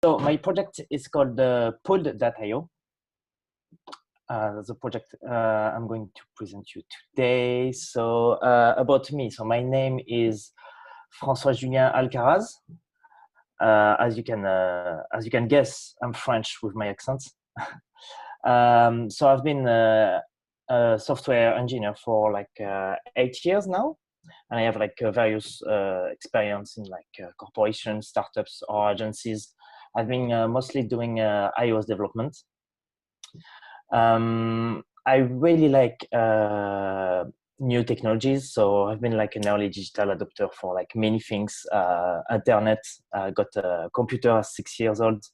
So my project is called Pooled.io. The project I'm going to present you today. So about me. So my name is François-Julien Alcaraz. As you can guess, I'm French with my accent. So I've been a software engineer for like 8 years now, and I have like various experience in like corporations, startups, or agencies. I've been mostly doing iOS development. I really like new technologies, so I've been like an early digital adopter for like many things. Internet, got a computer at 6 years old.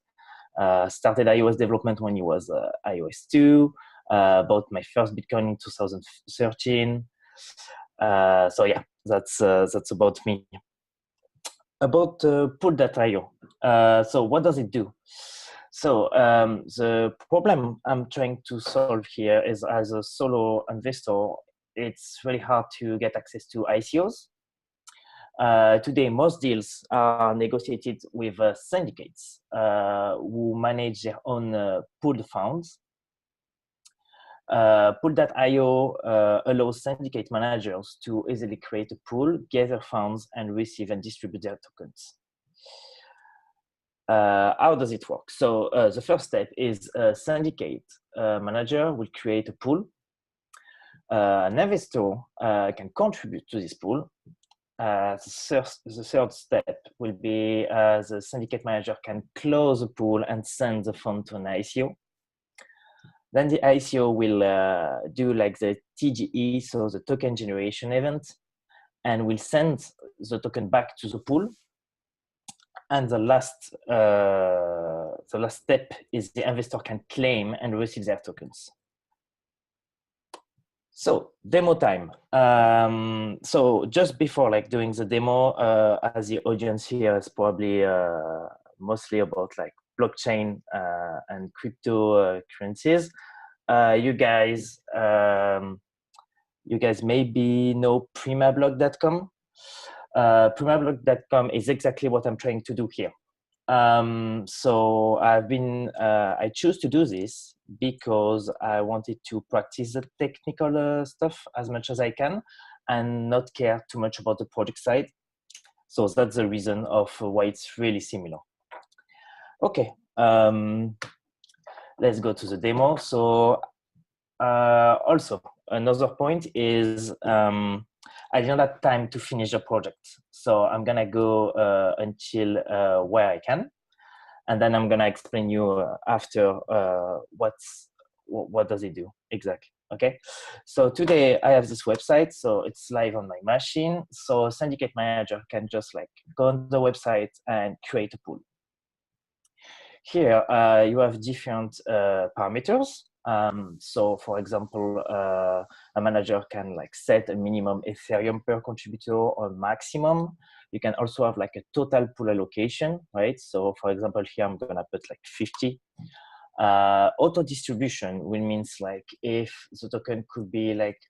Started iOS development when it was iOS 2. Bought my first Bitcoin in 2013. So yeah, that's about me. About Pool.io. So what does it do? So the problem I'm trying to solve here is, as a solo investor, it's really hard to get access to ICOs. Today, most deals are negotiated with syndicates who manage their own pooled funds. Pool.io allows syndicate managers to easily create a pool, gather funds, and receive and distribute their tokens. How does it work? So the first step is a syndicate manager will create a pool. An investor can contribute to this pool. The third step will be the syndicate manager can close the pool and send the fund to an ICO. Then the ICO will do like the TGE, so the token generation event, and will send the token back to the pool. And the last step is the investor can claim and receive their tokens. So demo time. So just before like doing the demo, as the audience here is probably mostly about like blockchain and cryptocurrencies, you guys maybe know primablock.com. Primablock.com is exactly what I'm trying to do here. So I choose to do this because I wanted to practice the technical stuff as much as I can and not care too much about the project side. So that's the reason of why it's really similar. Okay, let's go to the demo. So also another point is I didn't have time to finish the project. So I'm gonna go until where I can. And then I'm gonna explain you after what does it do exactly, okay? So today I have this website, so it's live on my machine. So syndicate manager can just like go on the website and create a pool. Here you have different parameters. So for example, a manager can like set a minimum Ethereum per contributor or maximum. You can also have like a total pool allocation, right? So for example, here I'm gonna put like 50. Auto distribution will means like if the token could be like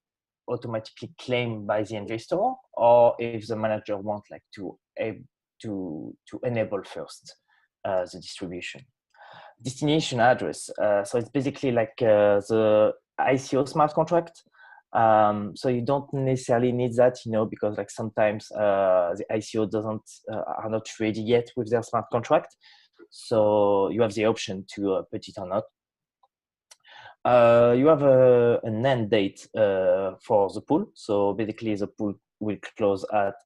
automatically claimed by the investor, or if the manager wants like to enable first the distribution. Destination address. So it's basically like the ICO smart contract. So you don't necessarily need that, you know, because like sometimes the ICO are not ready yet with their smart contract. So you have the option to put it or not. You have an end date for the pool. So basically the pool will close at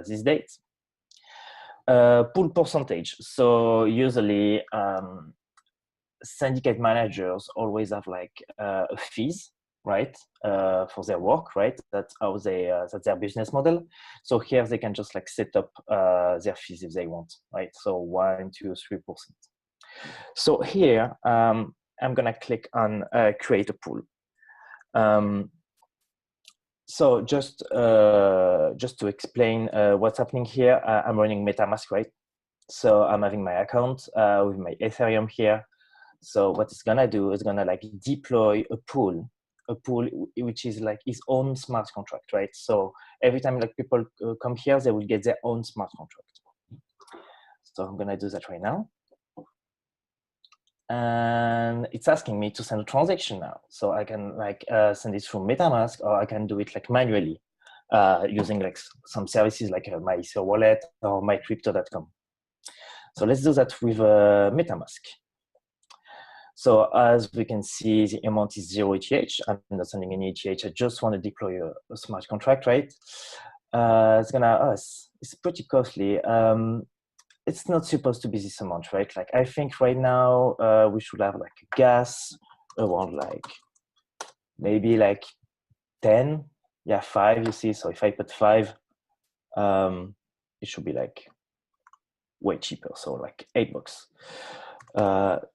this date. Pool percentage. So usually syndicate managers always have like fees, right, for their work, right? That's how that's their business model. So here they can just like set up their fees if they want, right? So 1, 2, 3%. So here I'm gonna click on create a pool. So just to explain what's happening here, I'm running MetaMask, right? So I'm having my account with my Ethereum here. So what it's gonna do is gonna like deploy a pool which is like its own smart contract, right? So every time like people come here, they will get their own smart contract. So I'm gonna do that right now. and it's asking me to send a transaction now. So I can like send it through MetaMask, or I can do it like manually using like some services like my Ether wallet or mycrypto.com. So let's do that with MetaMask. So as we can see, the amount is 0 ETH. I'm not sending any ETH. I just want to deploy a smart contract, right? It's gonna it's pretty costly. It's not supposed to be this amount, right? Like I think right now we should have like gas around like maybe like 10, yeah, 5. You see, so if I put 5, it should be like way cheaper. So like $8.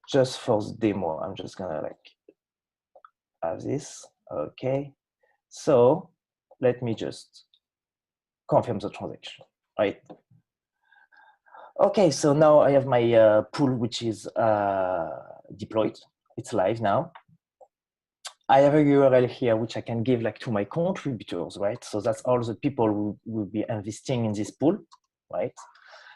Just for the demo, I'm just gonna like have this. Okay, so let me just confirm the transaction, right? Okay, so now I have my pool, which is deployed. It's live now. I have a URL here, which I can give like to my contributors, right? So that's all the people who will be investing in this pool, right?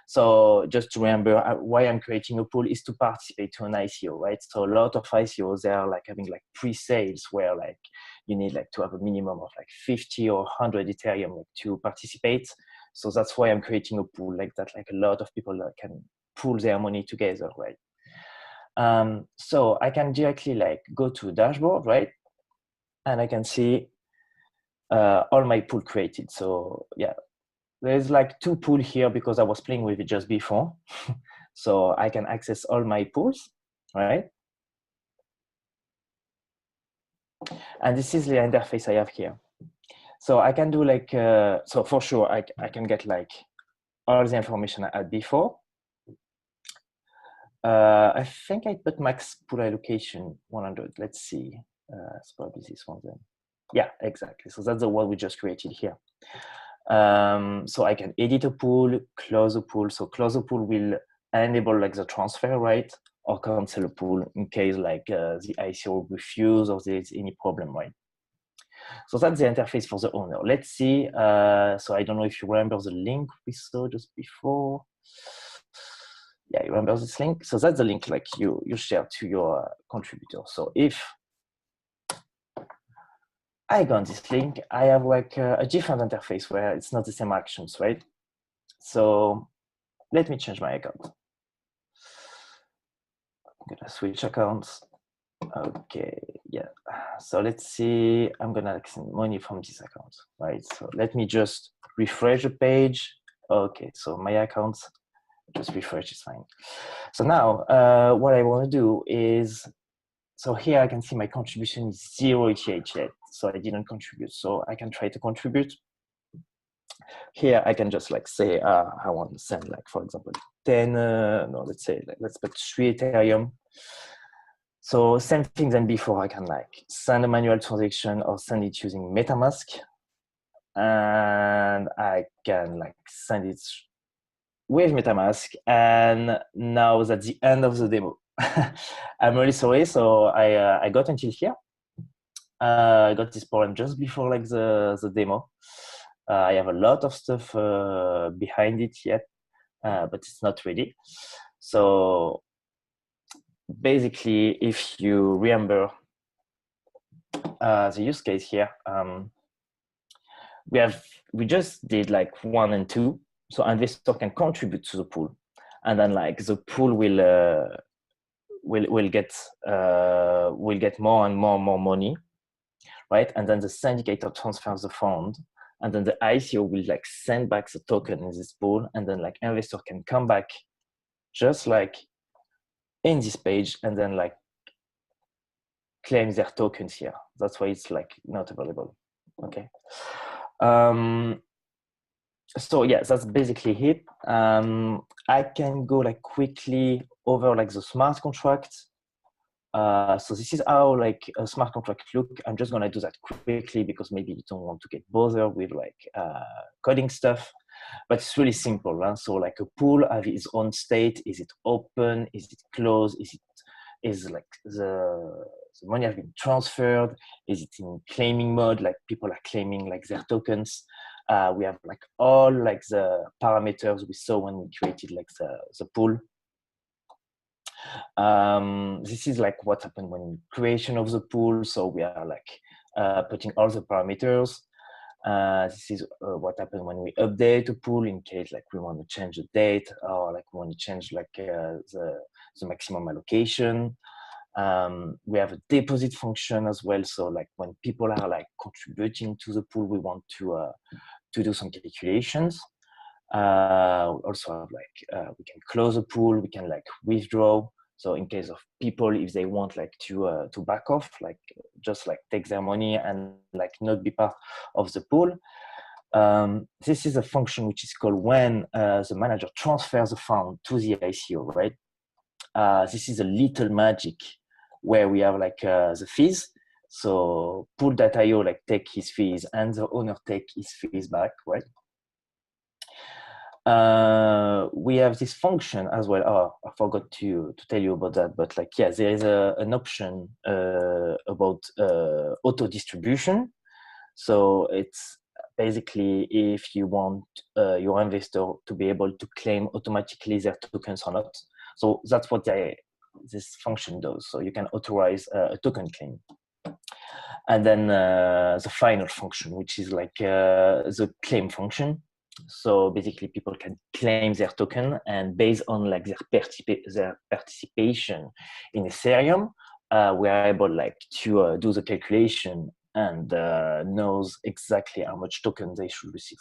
So just to remember why I'm creating a pool is to participate to an ICO, right? So a lot of ICOs, they are like having like pre-sales where like you need like to have a minimum of like 50 or 100 Ethereum like, to participate. So that's why I'm creating a pool like that, like a lot of people that can pool their money together, right? So I can directly like go to dashboard, right? And I can see all my pool created. So yeah, there's like 2 pools here because I was playing with it just before. So I can access all my pools, right? And this is the interface I have here. So I can do like, so for sure, I can get like all the information I had before. I think I put max pool allocation 100. Let's see. It's probably this one then. Yeah, exactly. So that's the one we just created here. So I can edit a pool, close a pool. So close a pool will enable like the transfer, right? Or cancel a pool in case like the ICO refuse or there's any problem, right? So that's the interface for the owner. Let's see. So I don't know if you remember the link we saw just before. Yeah, you remember this link? So that's the link like you share to your contributor. So if I go on this link, I have like a different interface where it's not the same actions, right? So let me change my account. I'm gonna switch accounts. Okay, yeah. So let's see, I'm gonna send money from this account, right? So let me just refresh the page. Okay, so my account, just refresh is fine. So now what I wanna do is, so here I can see my contribution is 0 ETH yet. So I didn't contribute. So I can try to contribute. Here I can just like say, I want to send like, for example, 10, no, let's say, like, let's put 3 Ethereum. So same thing than before, I can like send a manual transaction or send it using MetaMask. And I can like send it with MetaMask. And now that's the end of the demo. I'm really sorry. So I got until here. I got this problem just before like the demo. I have a lot of stuff behind it yet, but it's not ready. So basically, if you remember the use case here, we just did like 1 and 2. So investor can contribute to the pool, and then like the pool will get more and more money, right? And then the syndicator transfers the fund, and then the ICO will like send back the token in this pool, and then like investor can come back just like in this page and then like claim their tokens here. That's why it's like not available. Okay. So yeah, that's basically it. I can go like quickly over like the smart contract. So this is how like a smart contract look. I'm just gonna do that quickly because maybe you don't want to get bothered with like coding stuff, but it's really simple. Huh? So like a pool have its own state. Is it open? Is it closed? Is like the money has been transferred? Is it in claiming mode? Like people are claiming like their tokens. We have like all like the parameters we saw when we created like the pool. This is like what happened when creation of the pool. So we are like putting all the parameters. This is what happened when we update a pool in case like we want to change the date or like we want to change like the maximum allocation. We have a deposit function as well. So like when people are like contributing to the pool, we want to do some calculations. Also have like we can close a pool, we can like withdraw. So in case of people, if they want like to back off, like just like take their money and like not be part of the pool. This is a function which is called when the manager transfers the fund to the ICO, right? This is a little magic where we have like the fees. So pool.io like take his fees and the owner take his fees back, right? We have this function as well. Oh, I forgot to tell you about that, but like, yeah, there is an option about auto distribution. So it's basically if you want your investor to be able to claim automatically their tokens or not. So that's what this function does. So you can authorize a token claim. And then the final function, which is like the claim function. So basically people can claim their token, and based on like their participation in Ethereum, we are able like to do the calculation and knows exactly how much token they should receive.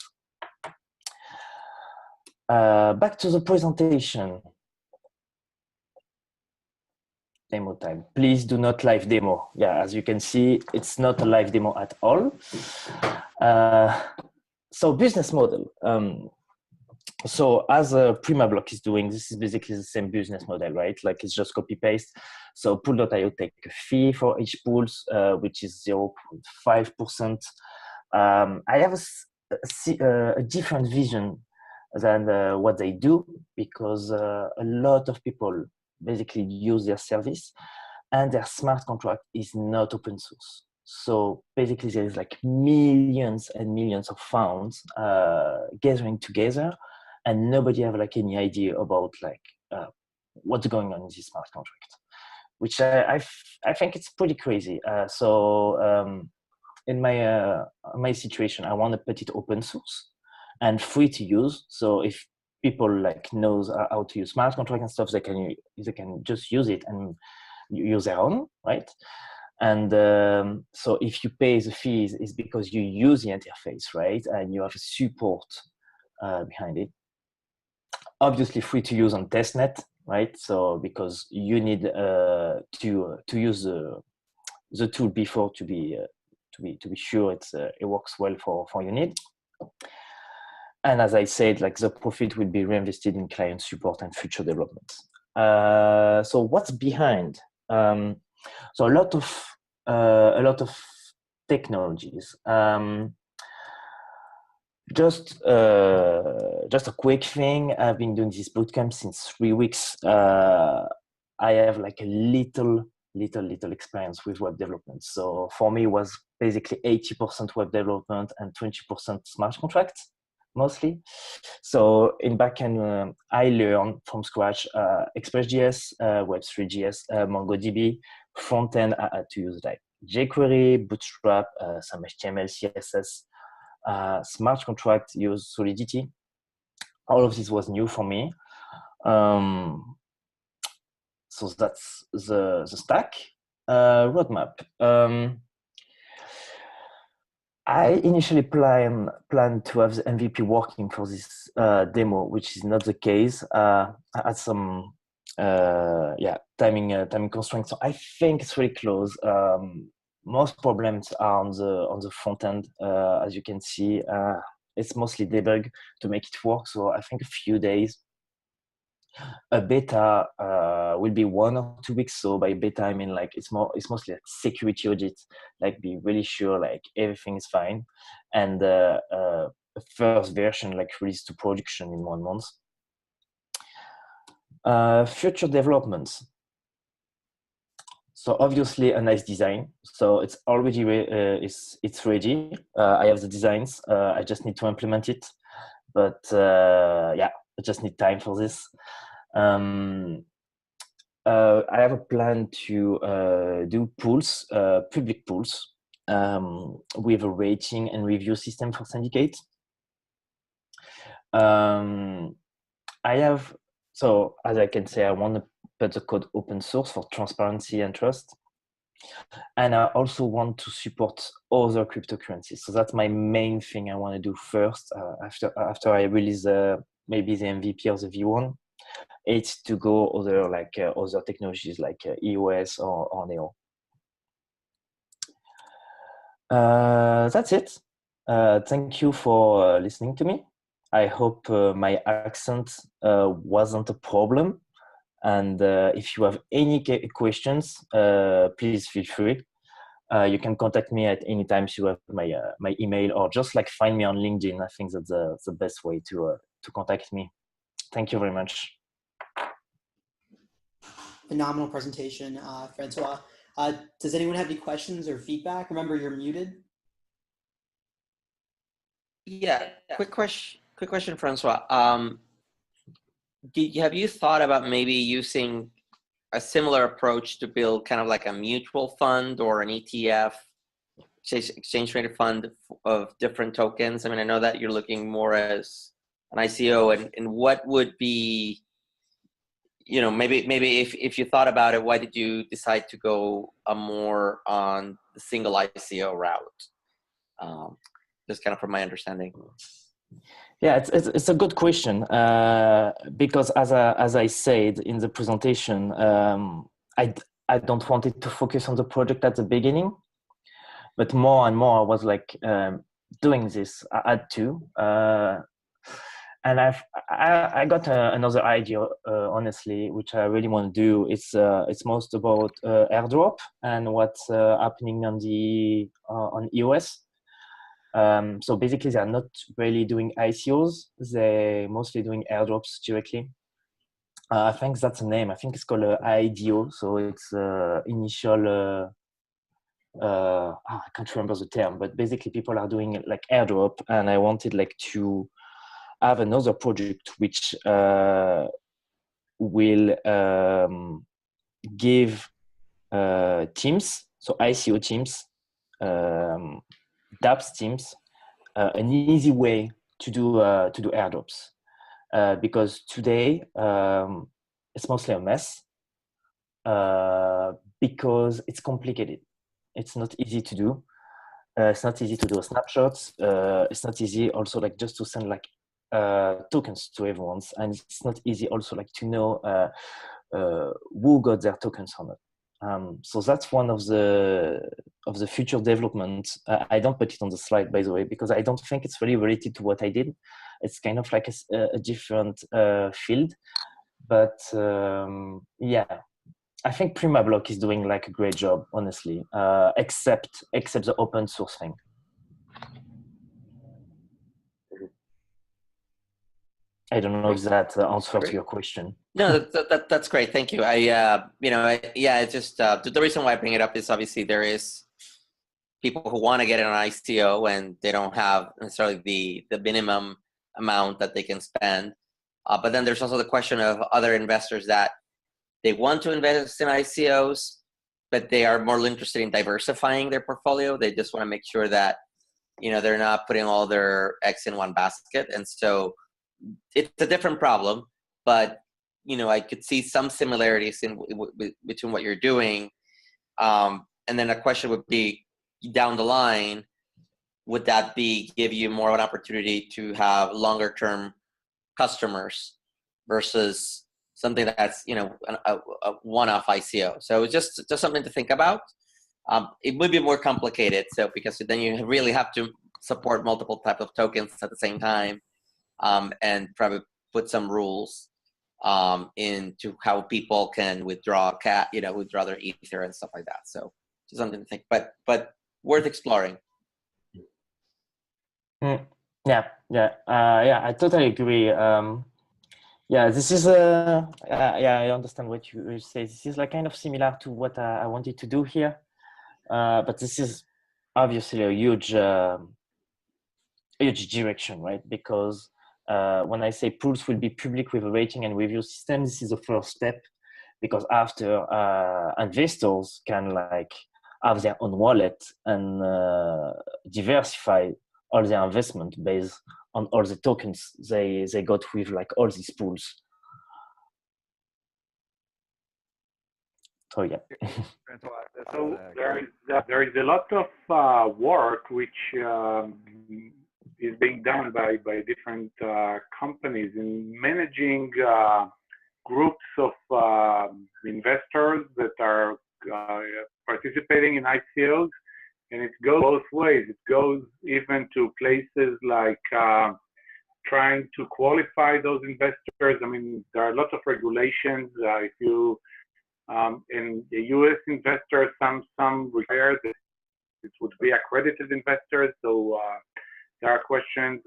Back to the presentation. Demo time. Please do not live demo. Yeah, as you can see, it's not a live demo at all. So business model. So as PrimaBlock is doing, this is basically the same business model, right? Like it's just copy paste. So pool.io take a fee for each pools, which is 0.5%. I have a different vision than what they do, because a lot of people basically use their service and their smart contract is not open source. So basically there is like millions and millions of funds gathering together, and nobody have like any idea about like what's going on in this smart contract, which I think it's pretty crazy. In my situation, I want to put it open source and free to use. So if people like knows how to use smart contract and stuff, they can just use it and use their own, right? And so if you pay the fees, it's because you use the interface, right? And you have a support behind it. Obviously free to use on testnet, right? So because you need to use the tool before to be sure it works well for your need. And as I said, like the profit will be reinvested in client support and future developments. So what's behind? So a lot of technologies. Just a quick thing. I've been doing this bootcamp since 3 weeks. I have like a little experience with web development. So for me, it was basically 80% web development and 20% smart contracts, mostly. So in backend, I learned from scratch Express.js, Web3.js, MongoDB. Frontend, I had to use like jQuery, Bootstrap, some HTML, CSS. Smart contract, use Solidity. All of this was new for me. So that's the stack. Roadmap. I initially planned to have the MVP working for this demo, which is not the case. I had some timing constraints. So I think it's really close. Most problems are on the front end, as you can see. It's mostly debug to make it work. So I think a few days. A beta will be 1 or 2 weeks. So by beta, I mean like it's mostly like security audit, like be really sure like everything is fine, and a first version like release to production in 1 month. Future developments. So obviously a nice design. So it's already it's ready. I have the designs. I just need to implement it. But yeah, I just need time for this. I have a plan to do pools, public pools, with a rating and review system for syndicate. So as I can say, I want to put the code open source for transparency and trust. And I also want to support other cryptocurrencies. So that's my main thing I want to do first, after I release maybe the MVP or the V1. It's to go other other technologies like EOS or Neo. That's it. Thank you for listening to me. I hope my accent wasn't a problem. And if you have any questions, please feel free. You can contact me at any time. You have my email, or just find me on LinkedIn. I think that's the best way to contact me. Thank you very much. Phenomenal presentation, Francois. Does anyone have any questions or feedback? Remember, you're muted. Yeah, quick question, Francois. Have you thought about maybe using a similar approach to build kind of like a mutual fund or an ETF, exchange traded fund of different tokens? I mean, I know that you're looking more as an ICO, and what would be, maybe if you thought about it, why did you decide to go more on the single ICO route? Just kind of from my understanding. Yeah, it's a good question, because as I said in the presentation, I don't want it to focus on the project at the beginning, but more and more I was doing this. I had to, and I got another idea, honestly, which I really want to do. It's most about airdrop and what's happening on EOS. So basically, they're not really doing ICOs. They're mostly doing airdrops directly. I think that's the name. I think it's called IDO. So it's initial. I can't remember the term, but basically, people are doing airdrop, and I wanted to have another project which will give teams, so ICO teams, DApps teams, an easy way to do airdrops, because today it's mostly a mess, because it's complicated. It's not easy to do. It's not easy to do snapshots. It's not easy also just to send tokens to everyone, and it's not easy also to know who got their tokens or not. So that's one of the future developments. I don't put it on the slide, by the way, because I don't think it's really related to what I did. It's kind of a different field, but yeah, I think PrimaBlock is doing a great job, honestly, except the open source thing. I don't know if that answers to your question. No, that's great. Thank you. It's just the reason why I bring it up is obviously there is people who want to get an ICO and they don't have necessarily the minimum amount that they can spend. But then there's also the question of other investors that they want to invest in ICOs, but they are more interested in diversifying their portfolio. They just want to make sure that, they're not putting all their eggs in one basket. And so it's a different problem, but I could see some similarities between what you're doing. And then a question would be, down the line, would that give you more of an opportunity to have longer term customers versus something that's a one-off ICO? So it's just something to think about. It would be more complicated, so because then you really have to support multiple types of tokens at the same time. And probably put some rules into how people can withdraw their Ether and stuff like that. So just something to think, but worth exploring. Yeah, I totally agree. This is I understand what you say. This is kind of similar to what I wanted to do here, but this is obviously a huge direction, right? Because when I say pools will be public with a rating and review system, this is the first step. because after investors can like have their own wallet and diversify all their investment based on all the tokens they got with like all these pools. So yeah. So there is a lot of work which is being done by different companies in managing groups of investors that are participating in ICOs, and it goes both ways. It goes even to places like trying to qualify those investors. I mean, there are lots of regulations. If you in the U.S. investors, some require that it would be accredited investors. So there are questions,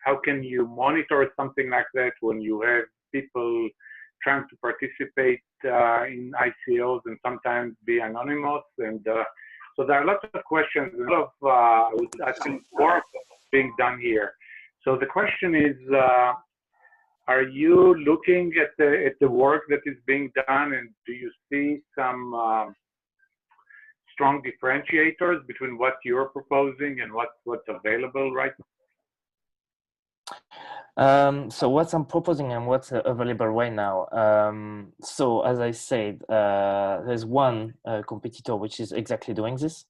how can you monitor something like that when you have people trying to participate in ICOs and sometimes be anonymous? And so there are lots of questions, a lot of, I think, work being done here. So the question is, are you looking at the work that is being done, and do you see some strong differentiators between what you're proposing and what's available right now? So what I'm proposing and what's available right now. So as I said, there's one competitor which is exactly doing this.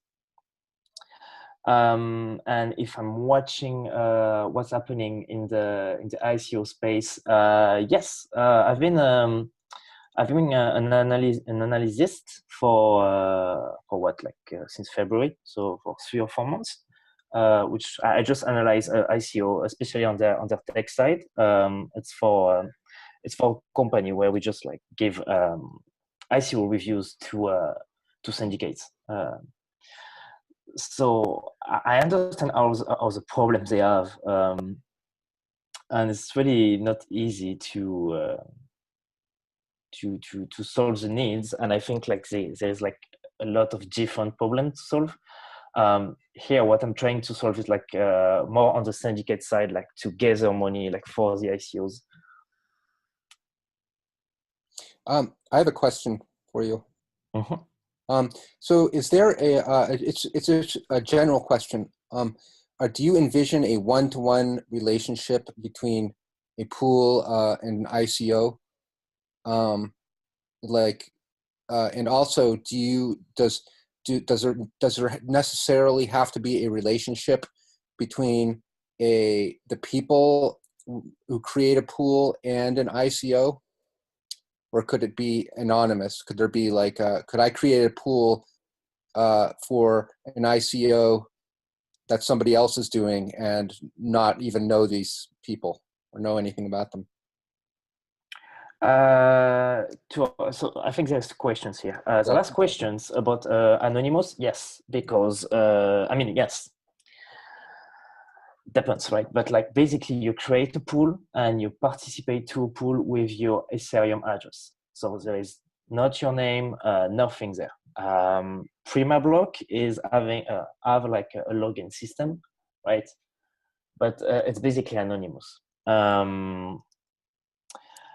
And if I'm watching what's happening in the ICO space, yes, I've been an analyst for what, like since February, so for 3 or 4 months, which I just analyze ICO, especially on the tech side. It's for a company where we just like give ICO reviews to syndicates. So I understand all the problems they have, and it's really not easy to solve the needs. And I think like there's like a lot of different problems to solve. Here, what I'm trying to solve is like more on the syndicate side, like to gather money like for the ICOs. I have a question for you. Mm-hmm. So is there it's a general question. Do you envision a one-to-one relationship between a pool and an ICO? And also, does there necessarily have to be a relationship between the people who create a pool and an ICO? Or could it be anonymous? Could there be like, could I create a pool for an ICO that somebody else is doing and not even know these people or know anything about them? So I think there's questions here. The last questions about anonymous, yes, because I mean, yes, depends, right? But like basically you create a pool and you participate to a pool with your Ethereum address. So there is not your name, nothing there. PrimaBlock is have like a login system, right? But it's basically anonymous. No,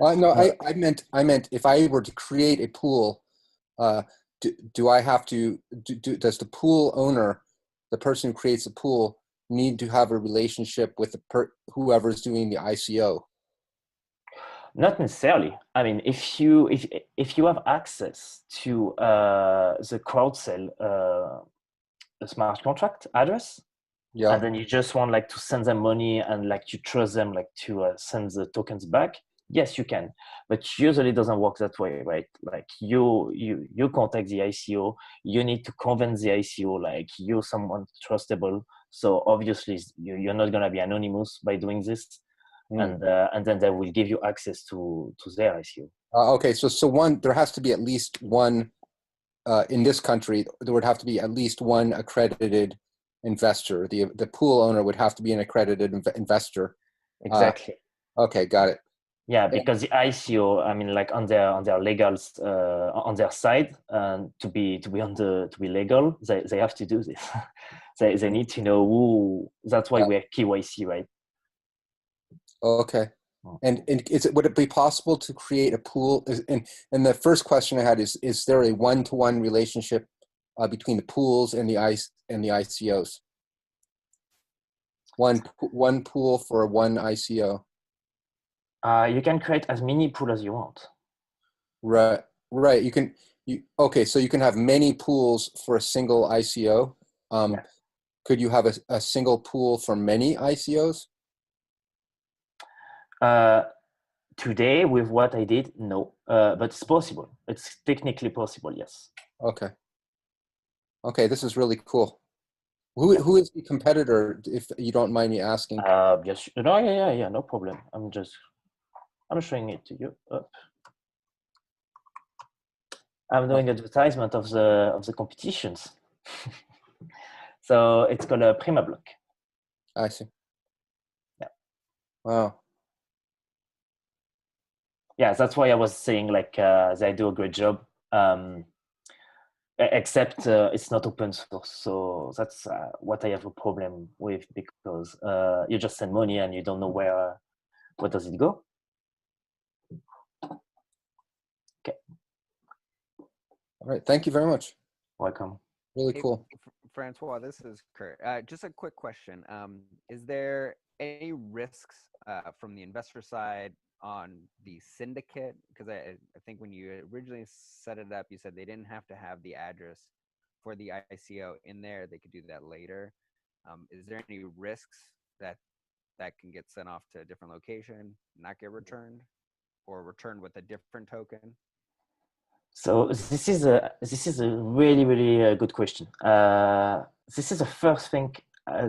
I meant if I were to create a pool, do I have to does the pool owner, the person who creates the pool, need to have a relationship with whoever's doing the ICO? Not necessarily. I mean, if you have access to the crowd sale a smart contract address, yeah, and then you just want like to send them money and like you trust them like to send the tokens back, yes, you can. But usually it doesn't work that way, right? Like you contact the ICO, you need to convince the ICO like you're someone trustable. So obviously you're not gonna be anonymous by doing this. And then they will give you access to their ICO. Okay, so there has to be at least one in this country. There would have to be at least one accredited investor. The pool owner would have to be an accredited investor. Exactly. Okay, got it. Yeah, because the ICO, I mean, like on their legals on their side, and to be legal, they have to do this. they need to know who. That's why we have KYC, right? Okay. And would it be possible to create a pool? And the first question I had is there a one-to-one relationship between the pools and the ICOs? One pool for one ICO. You can create as many pools as you want. Right. Okay, so you can have many pools for a single ICO. Yeah. Could you have a single pool for many ICOs? Today, with what I did, no, but it's possible. It's technically possible, yes. Okay, this is really cool. Who is the competitor, if you don't mind me asking? Yes, no, yeah, no problem. I'm showing it to you. I'm doing advertisement of the competitions. So it's called a PrimaBlock. I see. Yeah. Wow. Yeah, that's why I was saying like they do a great job. Except it's not open source, so that's what I have a problem with, because you just send money and you don't know where does it go. Okay. All right. Thank you very much. Welcome. Really cool. Francois, this is Kurt. Just a quick question. Is there any risks from the investor side on the syndicate? Because I think when you originally set it up, you said they didn't have to have the address for the ICO in there. They could do that later. Is there any risks that can get sent off to a different location, not get returned, or returned with a different token? So this is a really good question. This is the first thing I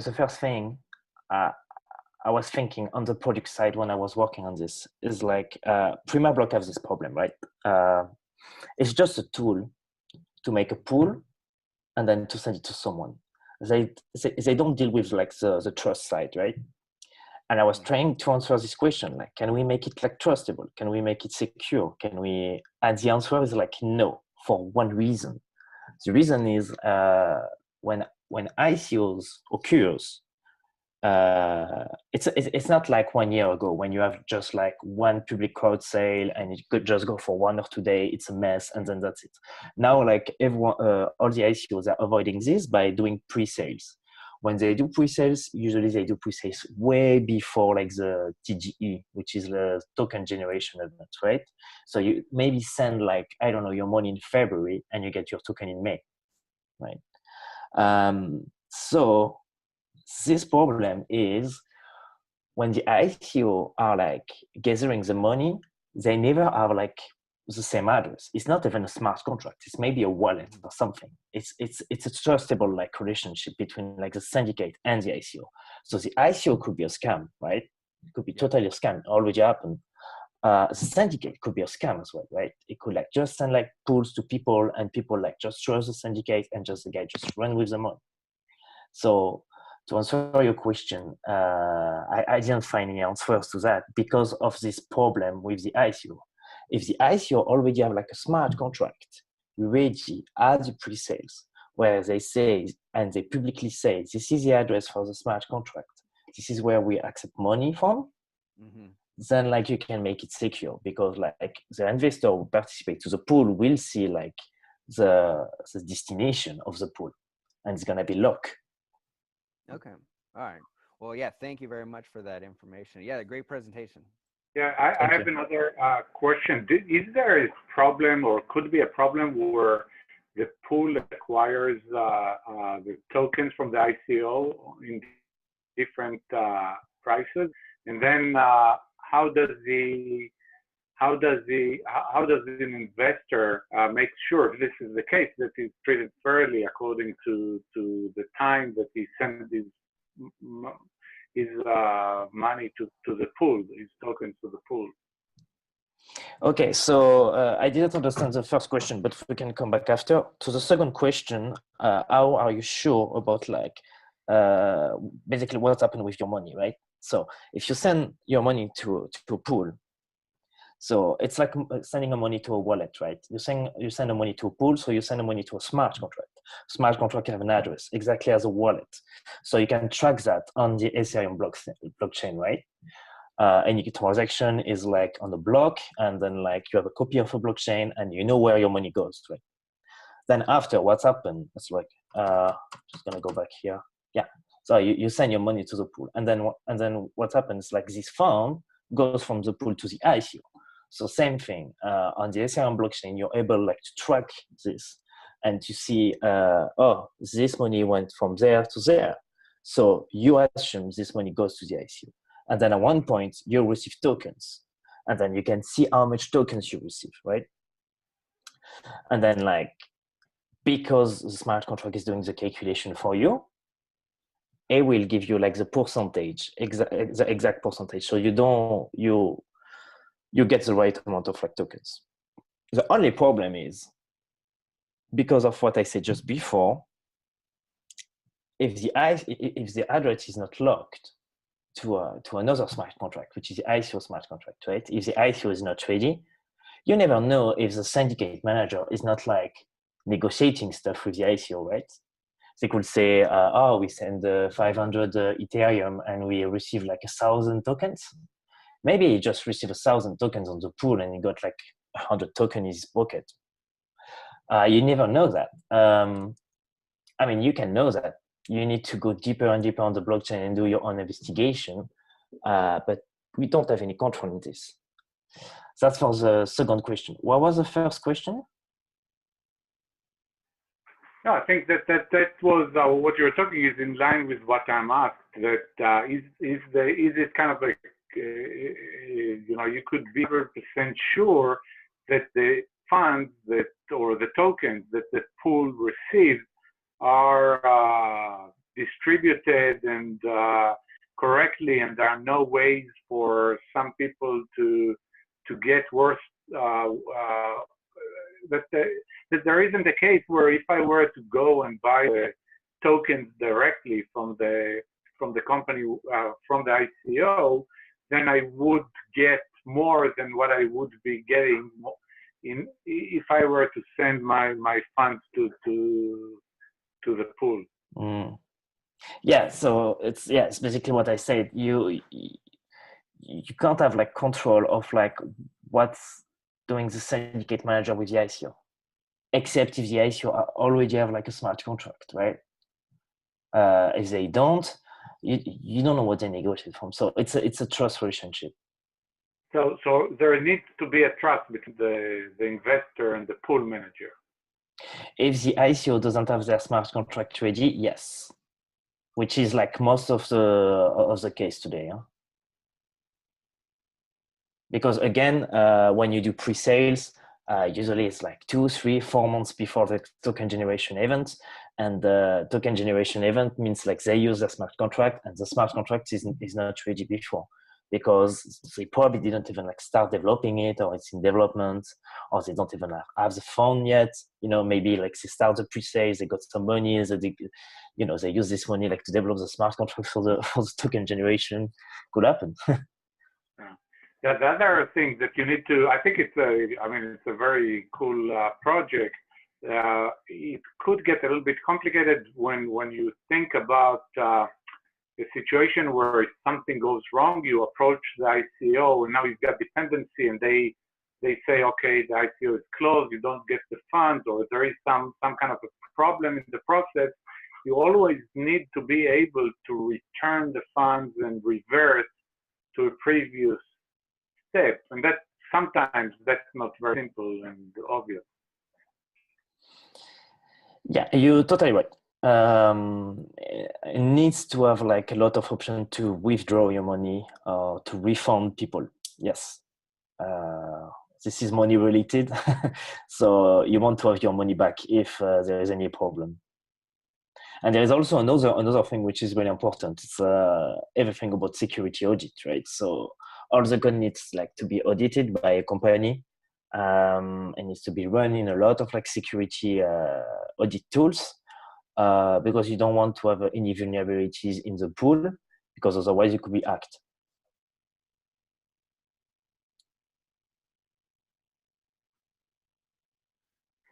was thinking on the product side when I was working on this, is like PrimaBlock has this problem, right? It's just a tool to make a pool and then to send it to someone. They don't deal with like the trust side, right? And I was trying to answer this question, like, can we make it like trustable? Can we make it secure? And the answer is like, no, for one reason. The reason is when ICOs occurs, it's not like 1 year ago when you have just like one public crowd sale and it could just go for 1 or 2 days, it's a mess, and then that's it. Now, like everyone, all the ICOs are avoiding this by doing pre-sales. When they do pre-sales, usually they do pre-sales way before like the TGE, which is the token generation event, right? So you maybe send like, I don't know, your money in February and you get your token in May, right? So this problem is when the ICO are like gathering the money, they never have like the same address. It's not even a smart contract. It's maybe a wallet or something. It's a trustable like relationship between like the syndicate and the ICO. So the ICO could be a scam, right? It could be totally a scam. It already happened. The syndicate could be a scam as well, right? It could like just send like pools to people and people like just trust the syndicate and just the guy just run with the money. So to answer your question, I didn't find any answers to that because of this problem with the ICO. If the ICO already have like a smart contract ready at the pre-sales, where they say, and they publicly say, this is the address for the smart contract, this is where we accept money from, then like you can make it secure, because like the investor who participate to the pool will see like the destination of the pool, and it's gonna be locked. Okay. All right. Well, yeah, thank you very much for that information. Yeah, great presentation. Yeah, I have another question. Is there a problem, or could be a problem, where the pool acquires the tokens from the ICO in different prices, and then how does an investor make sure, if this is the case, that he's treated fairly according to the time that he sends his money to the pool, his tokens to the pool? Okay, so I didn't understand the first question, but we can come back after. To the second question, how are you sure about like basically what's happened with your money, right? So if you send your money to a pool, so it's like sending a money to a wallet, right? You send the money to a pool, so you send the money to a smart contract. Smart contract can have an address, exactly as a wallet. So you can track that on the Ethereum blockchain, right? any transaction is like on a block, and then like you have a copy of a blockchain, and you know where your money goes, right? Then after, what's happened? It's like just gonna go back here. Yeah. So you send your money to the pool, and then what happens? Like this fund goes from the pool to the ICO. So same thing on the Ethereum blockchain, you're able like to track this and to see, oh, this money went from there to there. So you assume this money goes to the ICO, and then at one point you receive tokens, and then you can see how much tokens you receive, right? And then like, because the smart contract is doing the calculation for you, it will give you like the percentage, the exact percentage. So you get the right amount of like tokens. The only problem is, because of what I said just before, if the address is not locked to another smart contract, which is the ICO smart contract, right? If the ICO is not ready, you never know if the syndicate manager is not like negotiating stuff with the ICO, right? They could say, oh, we send 500 Ethereum and we receive like 1,000 tokens. Maybe he just received 1,000 tokens on the pool and he got like 100 tokens in his pocket. You never know that. I mean, you can know that. You need to go deeper and deeper on the blockchain and do your own investigation. But we don't have any control in this. That's for the second question. What was the first question? No, I think that was what you were talking is in line with what I'm asked. That is it kind of like you could be 100% sure that the funds or the tokens that the pool receives are distributed and correctly, and there are no ways for some people to get worse. That there isn't a case where if I were to go and buy the tokens directly from the company from the ICO, then I would get more than what I would be getting if I were to send my funds to the pool. Mm. Yeah, so it's basically what I said. You can't have like control of like what's doing the syndicate manager with the ICO, except if the ICO already have like a smart contract, right? If they don't, you don't know what they negotiate from. So it's a trust relationship. So there needs to be a trust between the investor and the pool manager. If the ICO doesn't have their smart contract ready, yes, which is like most of the case today. Huh? Because again, when you do pre-sales, usually it's like 2, 3, 4 months before the token generation event. And the token generation event means like they use their smart contract, and the smart contract is not ready before, because they probably didn't even like start developing it, or it's in development, or they don't even have the fund yet. Maybe like they start the pre-sales, they got some money, they use this money like to develop the smart contract for the token generation. Could happen. Yeah, the other thing that you need to, I think it's a very cool project. It could get a little bit complicated when you think about a situation where if something goes wrong, you approach the ICO and now you've got dependency, and they say, okay, the ICO is closed, you don't get the funds, or there is some kind of a problem in the process. You always need to be able to return the funds and reverse to a previous step, and that sometimes that's not very simple and obvious. Yeah, you're totally right. It needs to have like a lot of options to withdraw your money or to refund people. Yes, this is money related, so you want to have your money back if there is any problem. And there is also another thing which is really important. It's everything about security audit, right? So all the code needs like to be audited by a company, and needs to be run in a lot of like security audit tools, because you don't want to have any vulnerabilities in the pool, because otherwise you could be hacked.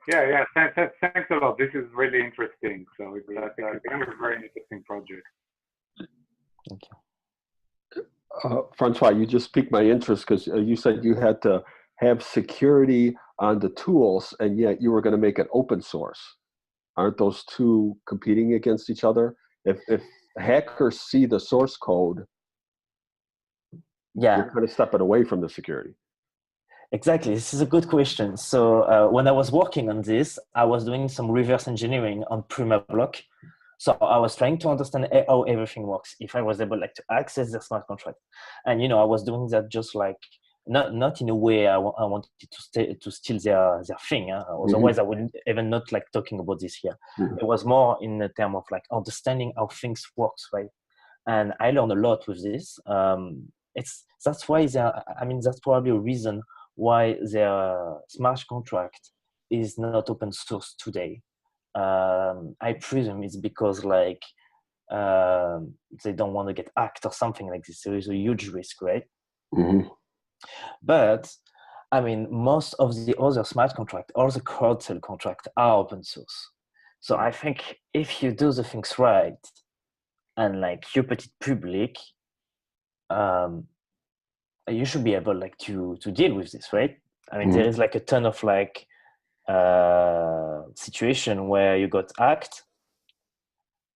Yeah. Thanks a lot. This is really interesting. So I think it's a very interesting project. Thank you. Francois, you just piqued my interest because you said you had to have security on the tools, and yet you were going to make it open source. Aren't those two competing against each other? If hackers see the source code, Yeah, you're kind of stepping away from the security. exactly. This is a good question. So when I was working on this, I was doing some reverse engineering on PrimaBlock. So I was trying to understand how everything works, if I was able like to access the smart contract. And, I was doing that just like, not in a way I wanted to steal their thing. Otherwise, I wouldn't even not like talking about this here. It was more in the term of like understanding how things works, right? And I learned a lot with this. That's why that's probably a reason why their smart contract is not open source today. I presume it's because like they don't want to get hacked or something like this. There is a huge risk, right? But most of the other smart contract, all the crowd sale contract are open source. So I think if you do the things right and like you put it public, you should be able like to deal with this, right? There is like a ton of like situation where you got hacked,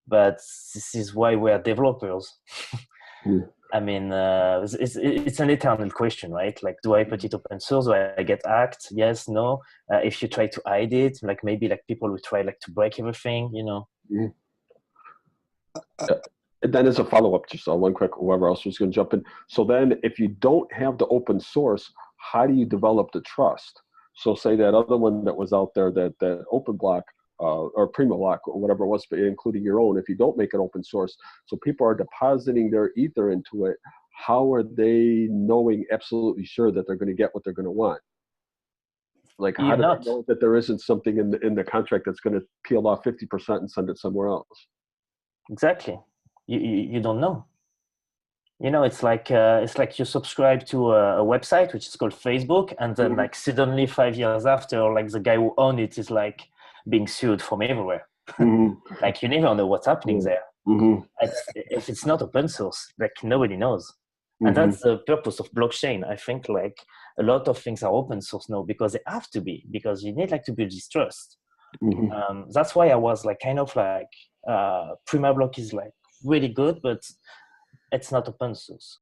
but this is why we're developers. It's an eternal question, right? Like, do I put it open source? Do I get hacked? Yes, no. If you try to hide it, like maybe like people will try like to break everything, And then as a follow-up, just one quick, whoever else was going to jump in. So then if you don't have the open source, how do you develop the trust? So say that other one that was out there, that OpenBlock or PrimaBlock or whatever it was, but including your own, if you don't make it open source, so people are depositing their Ether into it, how are they knowing absolutely sure that they're going to get what they're going to want? Like, how do they know that there isn't something in the contract that's going to peel off 50% and send it somewhere else? Exactly. You don't know. It's like you subscribe to a website which is called Facebook, and then like suddenly 5 years after, like the guy who owned it is like being sued from everywhere. Like you never know what's happening there. If it's not open source, like nobody knows. And that's the purpose of blockchain. I think like a lot of things are open source now because they have to be, because you need like to build this trust. That's why I was like kind of like PrimaBlock is like really good, but it's not open source.